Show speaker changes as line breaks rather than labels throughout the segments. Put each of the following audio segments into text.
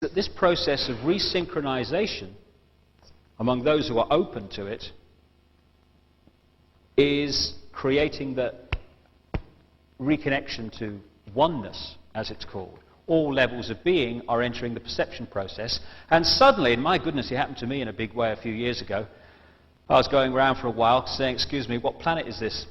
that this process of resynchronization among those who are open to it is creating the reconnection to oneness, as it's called. All levels of being are entering the perception process, and suddenly, and my goodness, it happened to me in a big way a few years ago. I was going around for a while saying, "Excuse me, what planet is this?"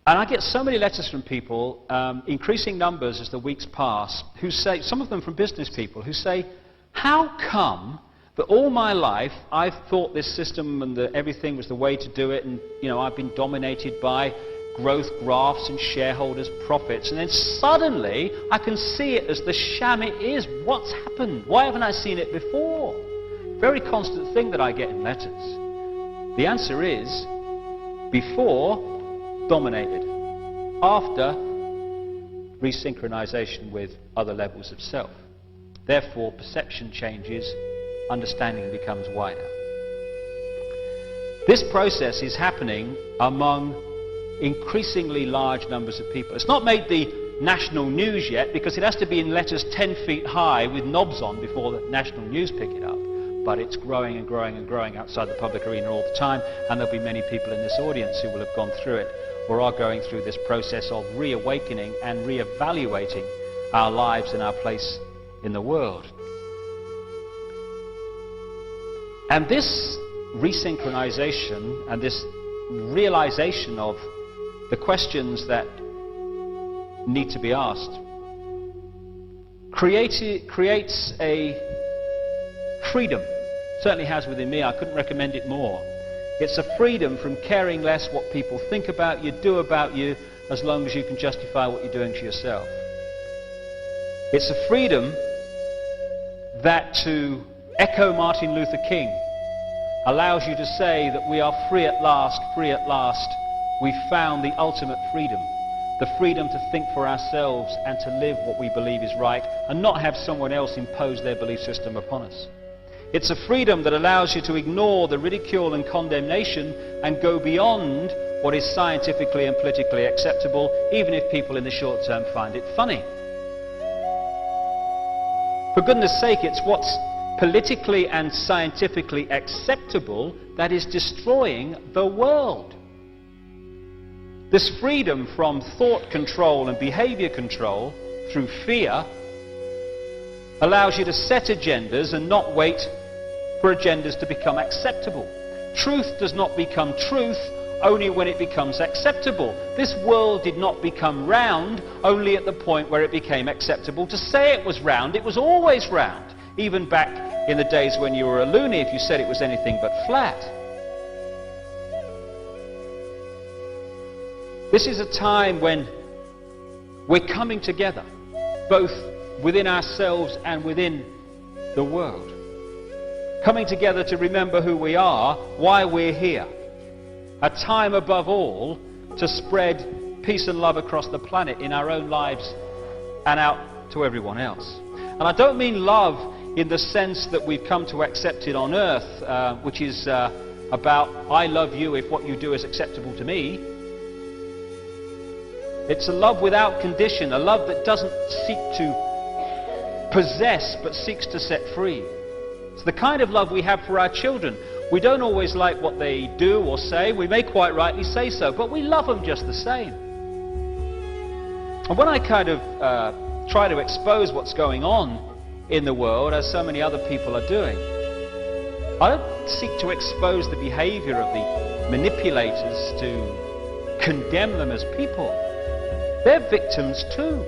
And I get so many letters from people, increasing numbers as the weeks pass, who say, some of them from business people, who say, "How come that all my life I've thought this system and that everything was the way to do it, and I've been dominated by growth graphs and shareholders' profits, and then suddenly I can see it as the sham it is. What's happened? Why haven't I seen it before?" Very constant thing that I get in letters. The answer is, before, dominated. After, resynchronization with other levels of self. Therefore, perception changes, understanding becomes wider. This process is happening among increasingly large numbers of people. It's not made the national news yet because it has to be in letters 10 feet high with knobs on before the national news pick it up. But it's growing and growing and growing outside the public arena all the time, and there'll be many people in this audience who will have gone through it or are going through this process of reawakening and reevaluating our lives and our place in the world. And this resynchronization and this realization of the questions that need to be asked creates a freedom. Certainly has within me. I couldn't recommend it more. It's a freedom from caring less what people think about you, do about you, as long as you can justify what you're doing to yourself. It's a freedom that, to echo Martin Luther King, allows you to say that we are free at last, we've found the ultimate freedom. The freedom to think for ourselves and to live what we believe is right and not have someone else impose their belief system upon us. It's a freedom that allows you to ignore the ridicule and condemnation and go beyond what is scientifically and politically acceptable, even if people in the short term find it funny. For goodness sake, it's what's politically and scientifically acceptable that is destroying the world. This freedom from thought control and behavior control through fear allows you to set agendas and not wait for agendas to become acceptable. Truth does not become truth only when it becomes acceptable. This world did not become round only at the point where it became acceptable to say it was round. It was always round, even back in the days when you were a loony if you said it was anything but flat. This is a time when we're coming together, both within ourselves and within the world. Coming together to remember who we are, why we're here. A time above all to spread peace and love across the planet in our own lives and out to everyone else. And I don't mean love in the sense that we've come to accept it on earth, which is about I love you if what you do is acceptable to me. It's a love without condition, a love that doesn't seek to possess but seeks to set free. It's the kind of love we have for our children. We don't always like what they do or say. We may quite rightly say so, but we love them just the same. And when I kind of try to expose what's going on in the world, as so many other people are doing, I don't seek to expose the behavior of the manipulators to condemn them as people. They're victims too,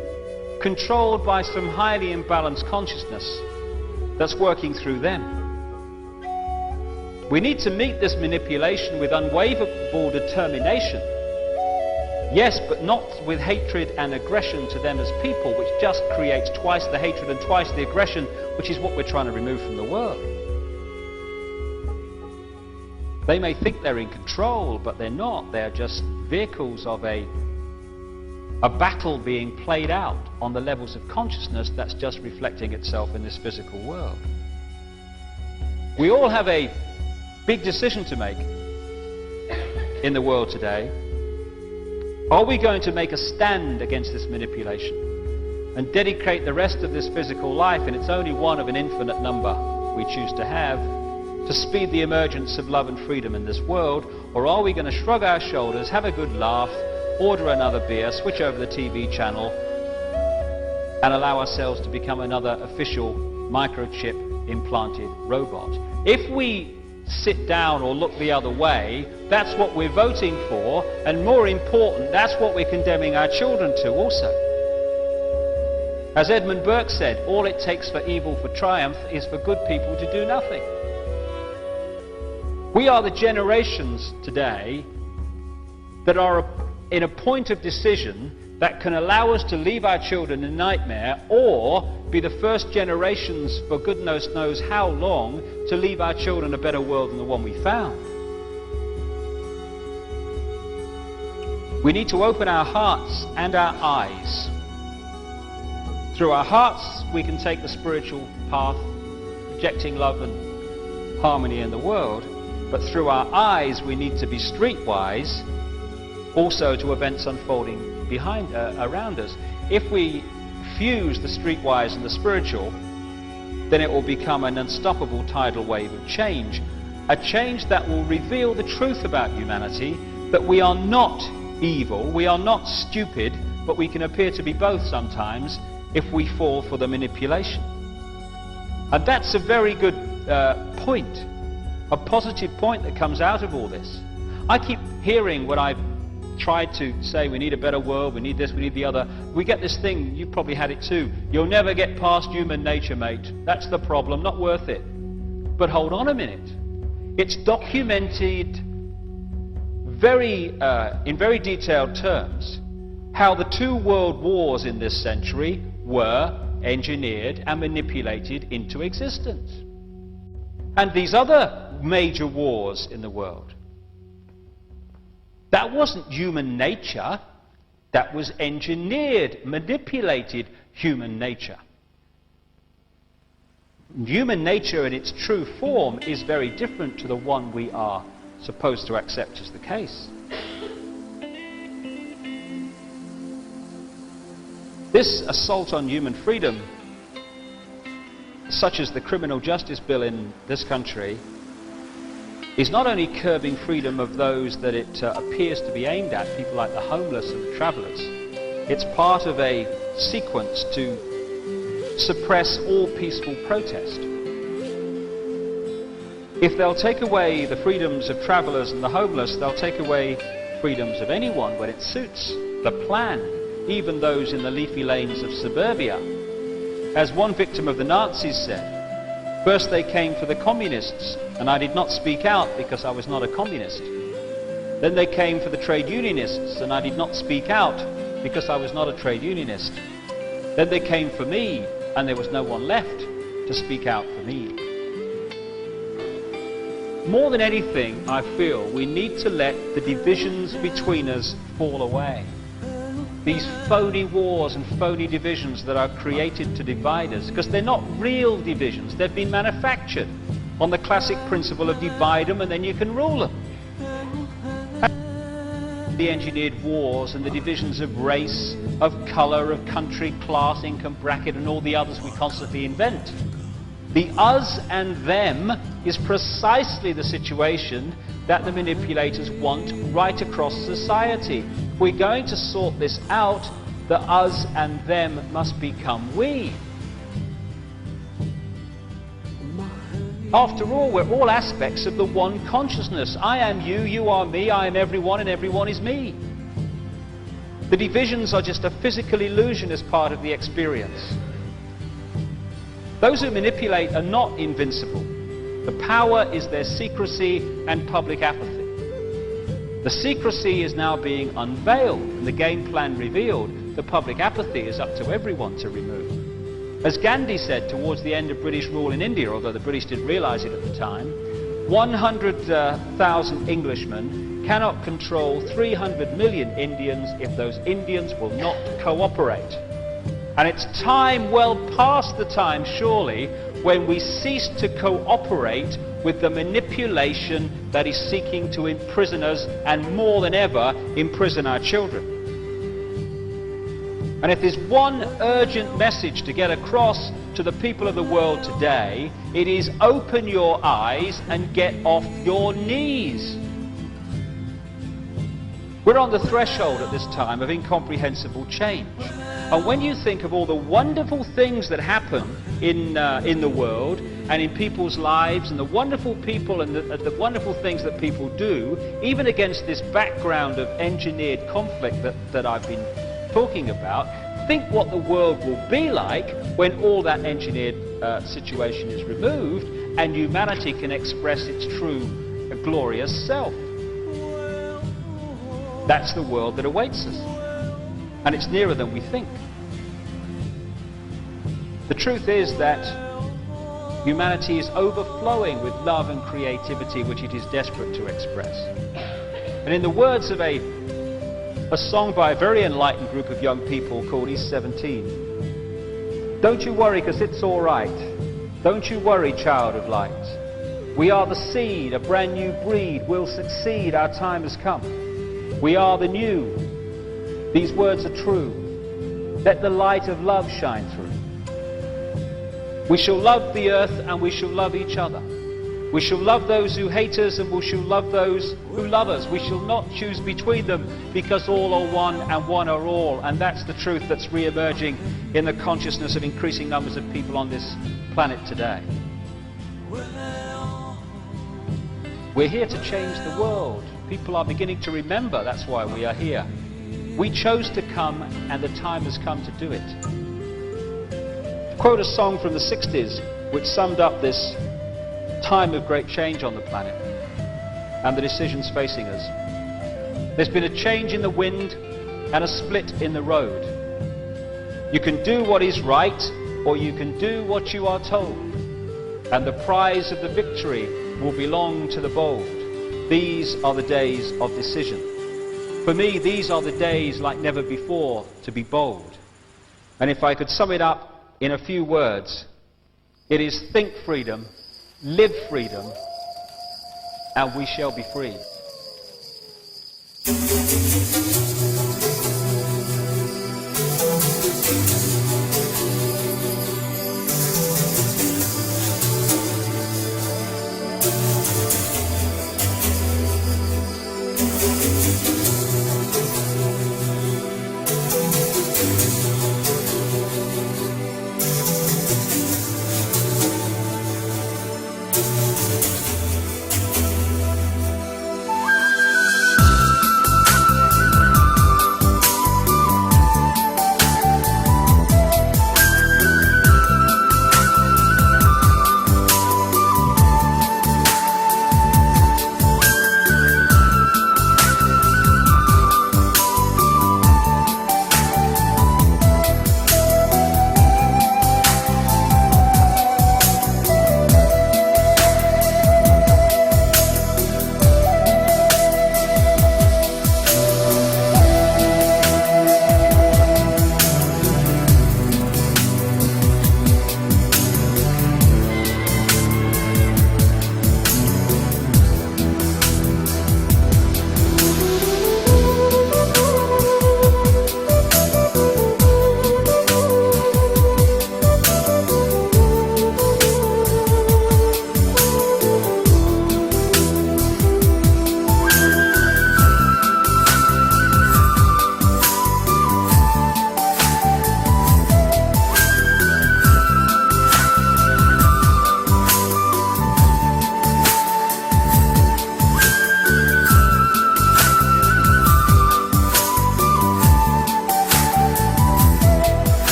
controlled by some highly imbalanced consciousness that's working through them. We need to meet this manipulation with unwavering determination. Yes, but not with hatred and aggression to them as people, which just creates twice the hatred and twice the aggression, which is what we're trying to remove from the world. They may think they're in control, but they're not. They're just vehicles of a battle being played out on the levels of consciousness that's just reflecting itself in this physical world. We all have a big decision to make in the world today. Are we going to make a stand against this manipulation? and dedicate the rest of this physical life, and it's only one of an infinite number we choose to have, to speed the emergence of love and freedom in this world? Or are we going to shrug our shoulders, have a good laugh, order another beer, switch over the TV channel, and allow ourselves to become another official microchip implanted robot? If we sit down or look the other way, that's what we're voting for, and more important, that's what we're condemning our children to also. As Edmund Burke said, all it takes for evil for triumph is for good people to do nothing. We are the generations today that are in a point of decision that can allow us to leave our children in a nightmare, or be the first generations for goodness knows how long to leave our children a better world than the one we found. We need to open our hearts and our eyes. Through our hearts we can take the spiritual path, projecting love and harmony in the world, but through our eyes we need to be streetwise also to events unfolding around us. If we fuse the streetwise and the spiritual, then it will become an unstoppable tidal wave of change, a change that will reveal the truth about humanity, that we are not evil, we are not stupid, but we can appear to be both sometimes if we fall for the manipulation. And that's a very good point, a positive point that comes out of all this. I keep hearing what I've tried to say, we need a better world, we need this, we need the other. We get this thing, you probably had it too, you'll never get past human nature, mate. That's the problem, not worth it. But hold on a minute. It's documented in very detailed terms how the two world wars in this century were engineered and manipulated into existence. And these other major wars in the world, that wasn't human nature, that was engineered, manipulated human nature. Human nature in its true form is very different to the one we are supposed to accept as the case. This assault on human freedom, such as the criminal justice bill in this country, is not only curbing freedom of those that it appears to be aimed at, people like the homeless and the travellers, it's part of a sequence to suppress all peaceful protest. If they'll take away the freedoms of travellers and the homeless, they'll take away freedoms of anyone when it suits the plan, even those in the leafy lanes of suburbia. As one victim of the Nazis said, first they came for the communists, and I did not speak out because I was not a communist. Then they came for the trade unionists, and I did not speak out because I was not a trade unionist. Then they came for me, and there was no one left to speak out for me. More than anything, I feel we need to let the divisions between us fall away. These phony wars and phony divisions that are created to divide us, because they're not real divisions, they've been manufactured on the classic principle of divide them and then you can rule them. The engineered wars and the divisions of race, of colour, of country, class, income bracket, and all the others we constantly invent. The us and them is precisely the situation that the manipulators want right across society. If we're going to sort this out, the us and them must become we. After all, we're all aspects of the one consciousness. I am you, you are me, I am everyone, and everyone is me. The divisions are just a physical illusion as part of the experience. Those who manipulate are not invincible. The power is their secrecy and public apathy. The secrecy is now being unveiled and the game plan revealed. The public apathy is up to everyone to remove. As Gandhi said towards the end of British rule in India, although the British didn't realize it at the time, 100,000 Englishmen cannot control 300 million Indians if those Indians will not cooperate. And it's time, well past the time surely, when we cease to cooperate with the manipulation that is seeking to imprison us and more than ever imprison our children. And if there's one urgent message to get across to the people of the world today, it is open your eyes and get off your knees. We're on the threshold at this time of incomprehensible change. And when you think of all the wonderful things that happen in the world and in people's lives, and the wonderful people and the wonderful things that people do, even against this background of engineered conflict that I've been talking about, think what the world will be like when all that engineered situation is removed and humanity can express its true glorious self. That's the world that awaits us. And it's nearer than we think. The truth is that humanity is overflowing with love and creativity which it is desperate to express. And in the words of a song by a very enlightened group of young people called East 17, "Don't you worry, 'cause it's all right. Don't you worry, child of light. We are the seed, a brand new breed. We'll succeed, our time has come. We are the new. These words are true. Let the light of love shine through. We shall love the earth and we shall love each other. We shall love those who hate us and we shall love those who love us. We shall not choose between them because all are one and one are all." And that's the truth that's re-emerging in the consciousness of increasing numbers of people on this planet today. We're here to change the world. People are beginning to remember that's why we are here. We chose to come and the time has come to do it. To quote a song from the 60s which summed up this time of great change on the planet and the decisions facing us. There's been a change in the wind and a split in the road. You can do what is right or you can do what you are told, and the prize of the victory will belong to the bold. These are the days of decision. For me, these are the days like never before to be bold. And if I could sum it up in a few words, it is think freedom, live freedom, and we shall be free.